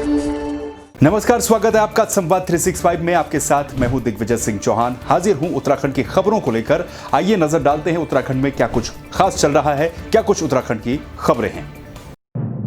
नमस्कार, स्वागत है आपका संवाद 365 में। आपके साथ मैं हूं दिग्विजय सिंह चौहान। हाजिर हूं उत्तराखंड की खबरों को लेकर। आइए नजर डालते हैं उत्तराखंड में क्या कुछ खास चल रहा है, क्या कुछ उत्तराखंड की खबरें हैं।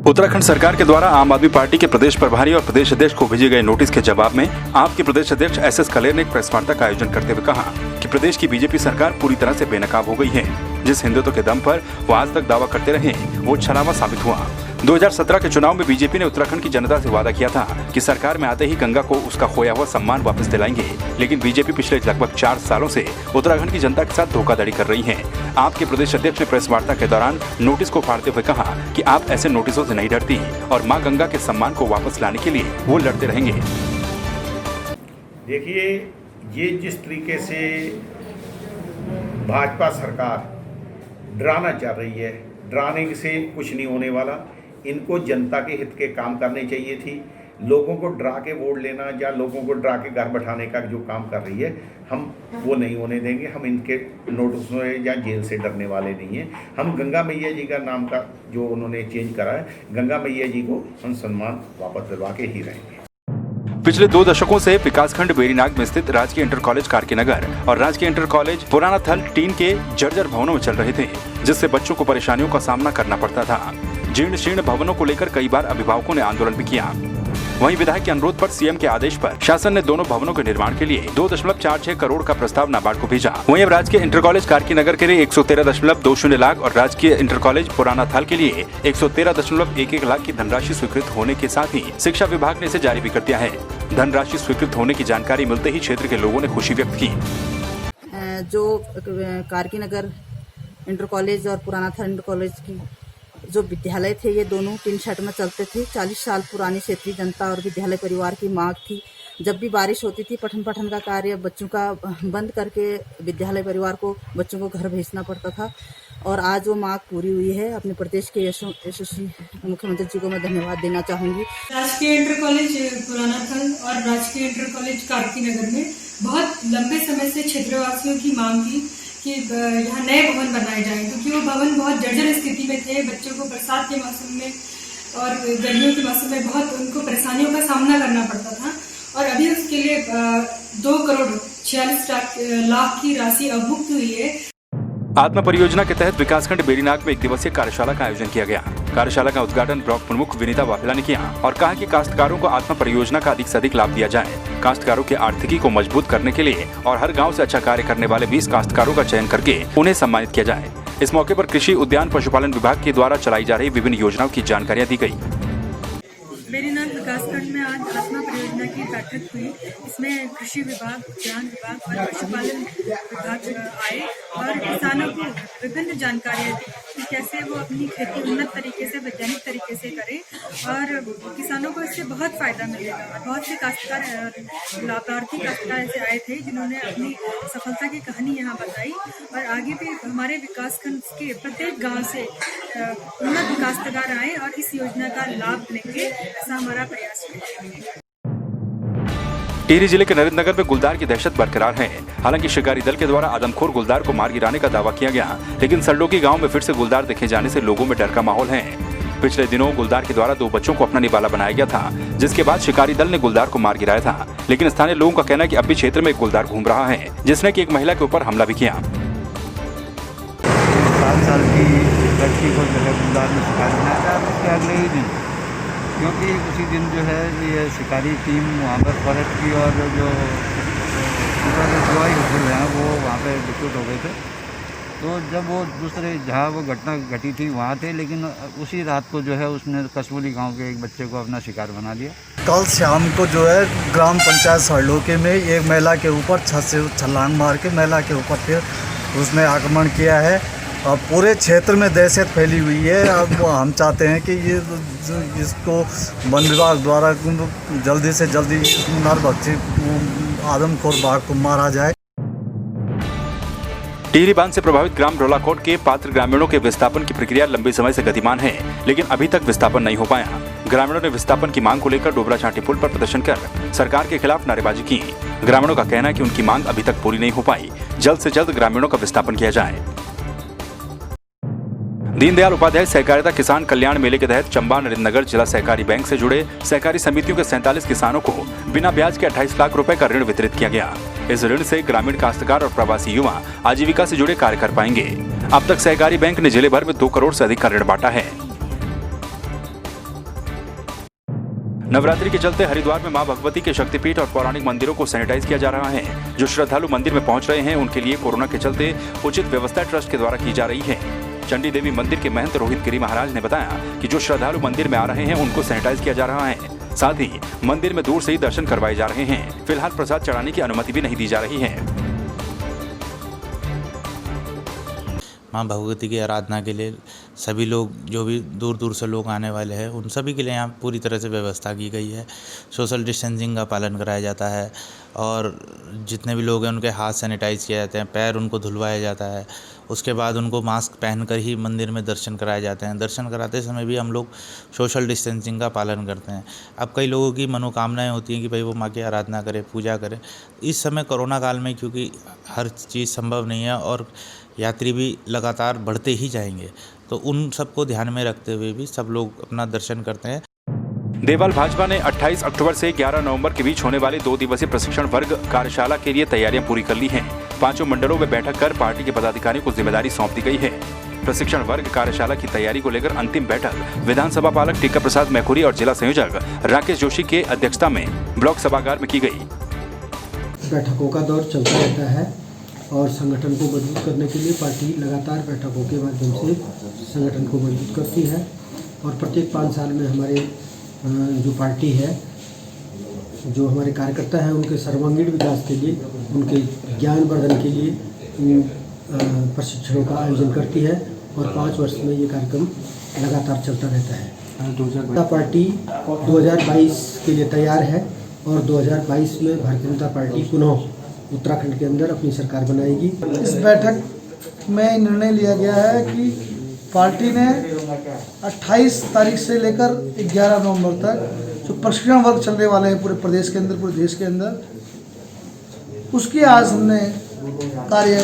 उत्तराखंड सरकार के द्वारा आम आदमी पार्टी के प्रदेश प्रभारी और प्रदेश अध्यक्ष को भेजे गए नोटिस के जवाब में आप के प्रदेश अध्यक्ष एस कलेर ने एक प्रेस वार्ता का आयोजन करते हुए कहा कि प्रदेश की बीजेपी सरकार पूरी तरह से बेनकाब हो गई है। जिस हिंदुत्व के दम पर वो आज तक दावा करते रहे वो छलावा साबित हुआ। 2017 के चुनाव में बीजेपी ने उत्तराखंड की जनता से वादा किया था कि सरकार में आते ही गंगा को उसका खोया हुआ सम्मान वापस दिलाएंगे, लेकिन बीजेपी पिछले लगभग 4 सालों से उत्तराखंड की जनता के साथ धोखाधड़ी कर रही है। आपके प्रदेश अध्यक्ष ने प्रेस वार्ता के दौरान नोटिस को फाड़ते हुए कहा कि आप ऐसे नोटिसों से नहीं डरती और मां गंगा के सम्मान को वापस लाने के लिए वो लड़ते रहेंगे। देखिए, ये जिस तरीके से भाजपा सरकार डराना चाह रही है, डराने से कुछ नहीं होने वाला। इनको जनता के हित के काम करने चाहिए थी। लोगों को डरा के वोट लेना या लोगों को डरा के घर बैठाने का जो काम कर रही है, हम वो नहीं होने देंगे। हम इनके नोटिसों या जेल से डरने वाले नहीं हैं। हम गंगा मैया जी का नाम का जो उन्होंने चेंज करा है, गंगा मैया जी को हम सम्मान वापस दिलवा के ही रहेंगे। पिछले 2 दशकों से विकासखंड बेरीनाग में स्थित राजकीय इंटर कॉलेज कारकीनगर और राजकीय इंटर कॉलेज पुराना थल टीन के जर्जर भवनों में चल रहे थे, जिससे बच्चों को परेशानियों का सामना करना पड़ता था। जीर्ण शीर्ण भवनों को लेकर कई बार अभिभावकों ने आंदोलन भी किया। वहीं विधायक के अनुरोध पर सीएम के आदेश पर शासन ने दोनों भवनों के निर्माण के लिए 2.46 करोड़ का प्रस्ताव नाबार्ड को भेजा। वहीं अब राजकीय इंटर कॉलेज कारकीनगर के लिए 113.20 लाख और राजकीय इंटर कॉलेज पुराना थाल के लिए 113.11 लाख की धनराशि स्वीकृत होने के साथ ही शिक्षा विभाग ने इसे जारी भी कर दिया है। धनराशि स्वीकृत होने की जानकारी मिलते ही क्षेत्र के लोगों ने खुशी व्यक्त की। जो कारकीनगर इंटर कॉलेज और पुराना थाल इंटर कॉलेज की जो विद्यालय थे, ये दोनों टिन शेड में चलते थे। 40 साल पुरानी क्षेत्रीय जनता और विद्यालय परिवार की मांग थी। जब भी बारिश होती थी, पठन पाठन का कार्य बच्चों का बंद करके विद्यालय परिवार को बच्चों को घर भेजना पड़ता था और आज वो मांग पूरी हुई है। अपने प्रदेश के यशस्वी मुख्यमंत्री जी को मैं धन्यवाद देना चाहूँगी। राजकीय इंटर कॉलेज पुराना थल और राजकीय इंटर कॉलेज कारकीनगर में बहुत लंबे समय से क्षेत्रवासियों की मांग थी कि यहाँ नए भवन बनाए जाएं, क्योंकि वो भवन बहुत जर्जर स्थिति में थे। बच्चों को बरसात के मौसम में और गर्मियों के मौसम में बहुत उनको परेशानियों का सामना करना पड़ता था और अभी उसके लिए 2.46 लाख की राशि अवमुक्त हुई है। आत्मा परियोजना के तहत विकासखंड बेरीनाग में 1 दिवसीय कार्यशाला का आयोजन किया गया। कार्यशाला का उद्घाटन ब्लॉक प्रमुख विनीता वाफेला ने किया और कहा कि काश्तकारों को आत्मा परियोजना का अधिक से अधिक लाभ दिया जाए। काश्तकारों की आर्थिकी को मजबूत करने के लिए और हर गांव से अच्छा कार्य करने वाले 20 काश्तकारों का चयन करके उन्हें सम्मानित किया जाए। इस मौके पर कृषि उद्यान पशुपालन विभाग के द्वारा चलाई जा रही विभिन्न योजनाओं की जानकारियाँ दी गयी। बेरीनाग विकासखंड में आज आत्मा परियोजना की बैठक हुई। इसमें कृषि विभाग, उद्यान विभाग और पशुपालन विभाग आए और किसानों को विभिन्न जानकारियाँ दी कि कैसे वो अपनी खेती उन्नत तरीके से, वैज्ञानिक तरीके से करें और किसानों को इससे बहुत फायदा मिलेगा। बहुत से काश्तकार लाभार्थी काश्तकार ऐसे आए थे जिन्होंने अपनी सफलता की कहानी यहाँ बताई और आगे भी हमारे विकासखंड के प्रत्येक गाँव से उन्नत काश्तकार आए और इस योजना का लाभ लेंगे, ऐसा हमारा प्रयास है। टिहरी जिले के नरेंद्रनगर में गुलदार की दहशत बरकरार है। हालांकि शिकारी दल के द्वारा आदमखोर गुलदार को मार गिराने का दावा किया गया, लेकिन सल्डोकी गांव में फिर से गुलदार देखे जाने से लोगों में डर का माहौल है। पिछले दिनों गुलदार के द्वारा 2 बच्चों को अपना निवाला बनाया गया था, जिसके बाद शिकारी दल ने गुलदार को मार गिराया था। लेकिन स्थानीय लोगों का कहना है कि अब भी क्षेत्र में एक गुलदार घूम रहा है, जिसने की एक महिला के ऊपर हमला भी किया। 7 साल की लड़की को जो है गुलदार में शिकार बनाया था उसके अगले ही दिन, क्योंकि उसी दिन जो है ये शिकारी टीम वहाँ पर फॉरेस्ट की और जो दवाई होटल हैं वो वहाँ पे डिप्यूट हो गए थे। तो जब वो दूसरे जहाँ वो घटना घटी थी वहाँ थे, लेकिन उसी रात को जो है उसने कसबोली गांव के एक बच्चे को अपना शिकार बना लिया। कल शाम को जो है ग्राम पंचायत सल्डोकी में एक महिला के ऊपर छत से छलांग मार के महिला के ऊपर फिर उसने आक्रमण किया है और पूरे क्षेत्र में दहशत फैली हुई है। अब हम चाहते हैं कि ये इसको वन विभाग द्वारा जल्दी से जल्दी नरभक्षी आदमखोर बाघ को मारा जाए। टिहरी बांध से प्रभावित ग्राम रोलाकोट के पात्र ग्रामीणों के विस्थापन की प्रक्रिया लंबे समय से गतिमान है, लेकिन अभी तक विस्थापन नहीं हो पाया। ग्रामीणों ने विस्थापन की मांग को लेकर डोबरा छाटी पुल पर प्रदर्शन कर सरकार के खिलाफ नारेबाजी की। ग्रामीणों का कहना है कि उनकी मांग अभी तक पूरी नहीं हो पाई। जल्द से जल्द ग्रामीणों का विस्थापन किया जाए। दीनदयाल उपाध्याय सहकारिता किसान कल्याण मेले के तहत चंबा नरेंद्रनगर जिला सहकारी बैंक से जुड़े सहकारी समितियों के 47 किसानों को बिना ब्याज के 28 लाख रुपए का ऋण वितरित किया गया। इस ऋण से ग्रामीण काश्तकार और प्रवासी युवा आजीविका से जुड़े कार्य कर पाएंगे। अब तक सहकारी बैंक ने जिले भर में 2 करोड़ से अधिक का ऋण बांटा है। नवरात्रि के चलते हरिद्वार में मां भगवती के शक्तिपीठ और पौराणिक मंदिरों को सैनिटाइज किया जा रहा है। जो श्रद्धालु मंदिर में पहुंच रहे हैं उनके लिए कोरोना के चलते उचित व्यवस्था ट्रस्ट के द्वारा की जा रही है। चंडी देवी मंदिर के महंत रोहित गिरी महाराज ने बताया कि जो श्रद्धालु मंदिर में आ रहे हैं उनको सैनिटाइज किया जा रहा है। साथ ही मंदिर में दूर से ही दर्शन करवाए जा रहे हैं। फिलहाल प्रसाद चढ़ाने की अनुमति भी नहीं दी जा रही है। माँ भगवती की आराधना के लिए सभी लोग, जो भी दूर दूर से लोग आने वाले हैं, उन सभी के लिए यहाँ पूरी तरह से व्यवस्था की गई है। सोशल डिस्टेंसिंग का पालन कराया जाता है और जितने भी लोग हैं उनके हाथ सैनिटाइज किए जाते हैं, पैर उनको धुलवाया जाता है। उसके बाद उनको मास्क पहनकर ही मंदिर में दर्शन कराए जाते हैं। दर्शन कराते समय भी हम लोग सोशल डिस्टेंसिंग का पालन करते हैं। अब कई लोगों की मनोकामनाएं होती हैं कि भाई वो माँ की आराधना करें, पूजा करें। इस समय कोरोना काल में क्योंकि हर चीज़ संभव नहीं है और यात्री भी लगातार बढ़ते ही जाएंगे, तो उन सबको ध्यान में रखते हुए भी सब लोग अपना दर्शन करते हैं। देवाल भाजपा ने 28 अक्टूबर से 11 नवंबर के बीच होने वाली 2 दिवसीय प्रशिक्षण वर्ग कार्यशाला के लिए तैयारियां पूरी कर ली हैं। 5 मंडलों में बैठक कर पार्टी के पदाधिकारियों को जिम्मेदारी सौंप दी गई है। प्रशिक्षण वर्ग कार्यशाला की तैयारी को लेकर अंतिम बैठक विधानसभा पालक टीका प्रसाद मैखुरी और जिला संयोजक राकेश जोशी के अध्यक्षता में ब्लॉक सभागार में की गई। बैठकों का दौर चलता रहता है और संगठन को मजबूत करने के लिए पार्टी लगातार बैठकों के माध्यम से संगठन को मजबूत करती है और प्रत्येक 5 साल में हमारे जो पार्टी है, जो हमारे कार्यकर्ता हैं, उनके सर्वांगीण विकास के लिए, उनके ज्ञान वर्धन के लिए प्रशिक्षणों का आयोजन करती है और 5 वर्ष में ये कार्यक्रम लगातार चलता रहता है। पार्टी 2022 के लिए तैयार है और 2022 में भारतीय जनता पार्टी पुनः उत्तराखंड के अंदर अपनी सरकार बनाएगी। इस बैठक में निर्णय लिया गया है कि पार्टी ने 28 तारीख से लेकर 11 नवंबर तक जो प्रशिक्षण वर्ग चलने वाले हैं पूरे प्रदेश के अंदर, पूरे देश के अंदर, उसकी आज हमने कार्य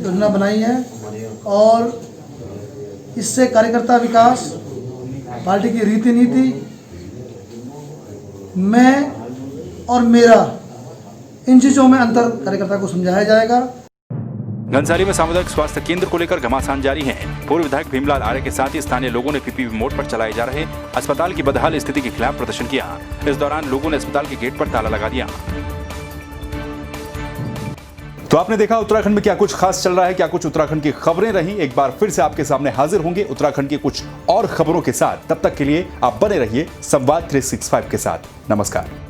योजना बनाई है और इससे कार्यकर्ता विकास, पार्टी की रीति नीति, मैं और मेरा, इन चीज़ों में अंतर कार्यकर्ता को समझाया जाएगा। घनसाली में सामुदायिक स्वास्थ्य केंद्र को लेकर घमासान जारी है। पूर्व विधायक भीमलाल आर्य के साथ ही स्थानीय लोगों ने पीपीपी मोड पर चलाए जा रहे अस्पताल की बदहाल स्थिति के खिलाफ प्रदर्शन किया। इस दौरान लोगों ने अस्पताल के गेट पर ताला लगा दिया। तो आपने देखा उत्तराखंड में क्या कुछ खास चल रहा है, क्या कुछ उत्तराखंड की खबरें रही। एक बार फिर से आपके सामने हाजिर होंगे उत्तराखंड की कुछ और खबरों के साथ। तब तक के लिए आप बने रहिए संवाद 365 के साथ। नमस्कार।